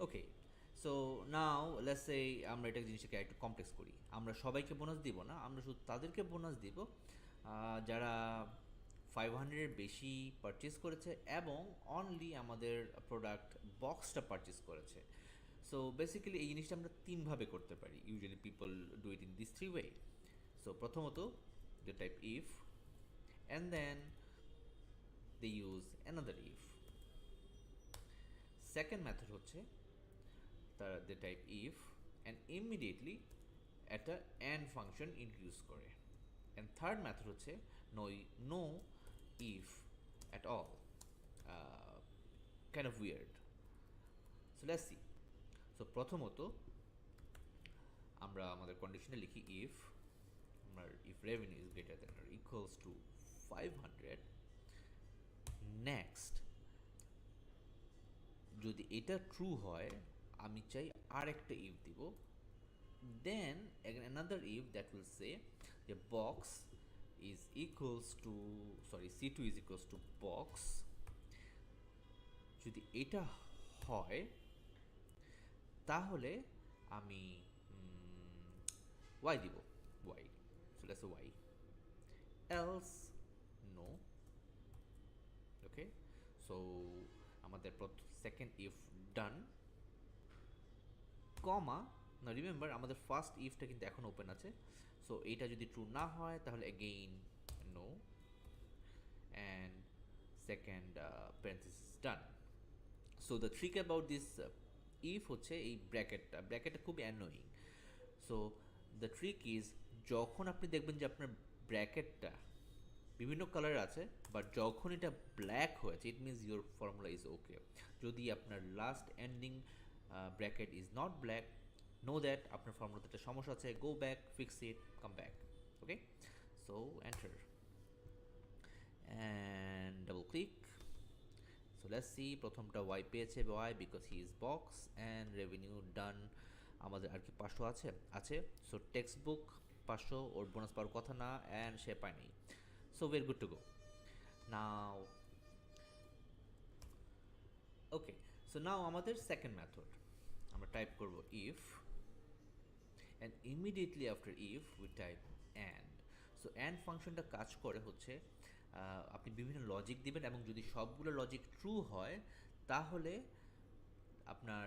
Okay, so now let's say আমরা এটা জিনিসটাকে একটু কমপ্লেক্স করি। আমরা সবাইকে বোনাস দিব না, আমরা শুধু তাদেরকে বোনাস দিব যারা 500-এর বেশি পারচেস করেছে এবং অনলি আমাদের প্রোডাক্ট বক্সটা পারচেস করেছে। সো বেসিক্যালি এই জিনিসটা আমরা তিনভাবে করতে পারি। Usually people do it in this three way. So প্রথমত they type if and then they use another if. Second method হচ্ছে তারা they type if and immediately একটা অ্যান্ড ফাংশন ইন্ট্রোডিউস করে। অ্যান্ড থার্ড মেথড হচ্ছে no if at all, kind of weird. So let's see. So প্রথমত আমরা আমাদের কন্ডিশনে লিখি ইফ আমার if revenue is greater than or equals to 500। Next, যদি এটা ট্রু হয় আমি চাই আরেকটা ইফ দিব। Then again another if that will say the box is equals to, sorry, c2 is equals to box. যদি এটা হয় তাহলে আমি y দিব, y. So let's say y, else no. Okay, so আমাদের সেকেন্ড ইফ ডান, কমা না, remember আমাদের first ইফটা কিন্তু এখন ওপেন আছে। সো এইটা যদি ট্রু না হয় তাহলে again no and second parenthesis done. So the trick about this if হচ্ছে এই ব্র্যাকেটটা খুব annoying. So the trick is, যখন আপনি দেখবেন যে আপনার ব্র্যাকেটটা বিভিন্ন কালারের আছে বাট যখন এটা ব্ল্যাক হয়েছে it means your formula is okay. যদি আপনার last ending bracket is not black, know that আপনার ফর্মুলাতে একটা সমস্যা আছে, go back, fix it, come back. Okay, so enter and double click. So let's see, প্রথমটা ওয়াই পেয়েছে, Y because he is box and revenue done. আমাদের আর কি 500 আছে। সো টেক্সট বুক 500, ওর বোনাস পাওয়ার কথা না অ্যান্ড সে পায়নি। So we are good to go now. Okay, so now আমাদের সেকেন্ড মেথড, আমরা টাইপ করব if and immediately after if we type and. So and ফাংশনটা কাজ করে হচ্ছে আপনি বিভিন্ন লজিক দিবেন এবং যদি সবগুলো লজিক ট্রু হয় তাহলে আপনার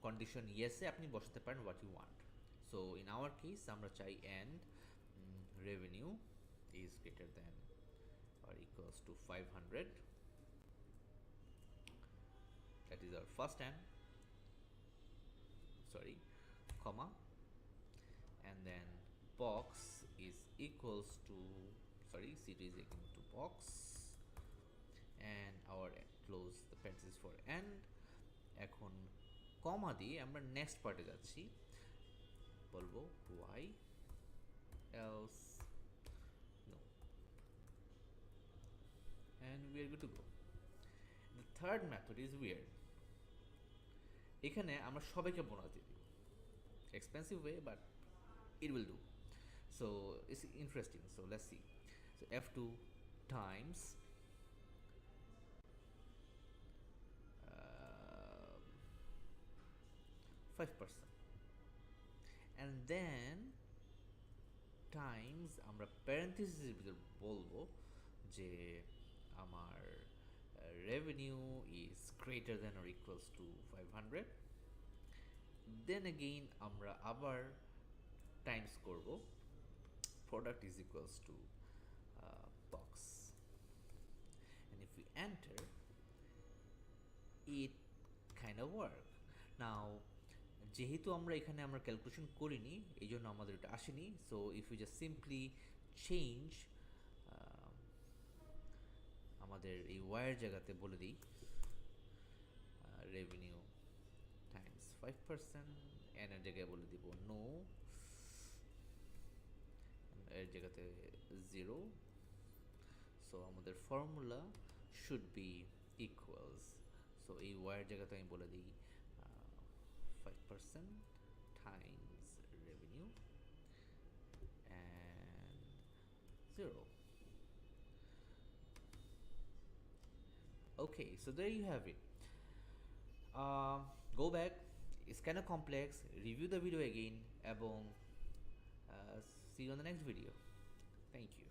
কন্ডিশন ইয়েসে আপনি বসাতে পারেন what you want. So in our case আমরা চাই and revenue is greater than or equals to 500. That is our first and, sorry, comma, and then box is equals to, sorry, c2 is equal to box and our close the parenthesis for and. এখন কমা দিয়ে আমরা next পার্টে যাচ্ছি, বলবো y else no and we are good to go. The third method is weird. এখানে আমরা সবাইকে bonus দিয়ে দিব, expensive way but it will do. So it's interesting. So let's see. So f2 times 5% and then times আমরা প্যারেন্থেসিসের ভিতর বলবো যে আমার revenue is greater than or equals to 500. Then again আমরা আবার টাইমস করব product is equals to box, and if we enter it kind of work. Now যেহেতু আমরা এখানে আমরা ক্যালকুলেশন করিনি এই জন্য আমাদের এটা আসেনি। So if you just simply change আমাদের এই ওয়াইয়ের জায়গাতে বলে দিই রেভিনিউ টাইমস 5%, এর জায়গায় বলে দিব নো, এর জায়গাতে 0। সো আমাদের formula should be equals, so এই ওয়াইয়ের জায়গাতে আমি বলে দিই 5% times revenue and 0. Okay, so there you have it. go back, scan a complex, review the video again এবং see you on the next video. Thank you.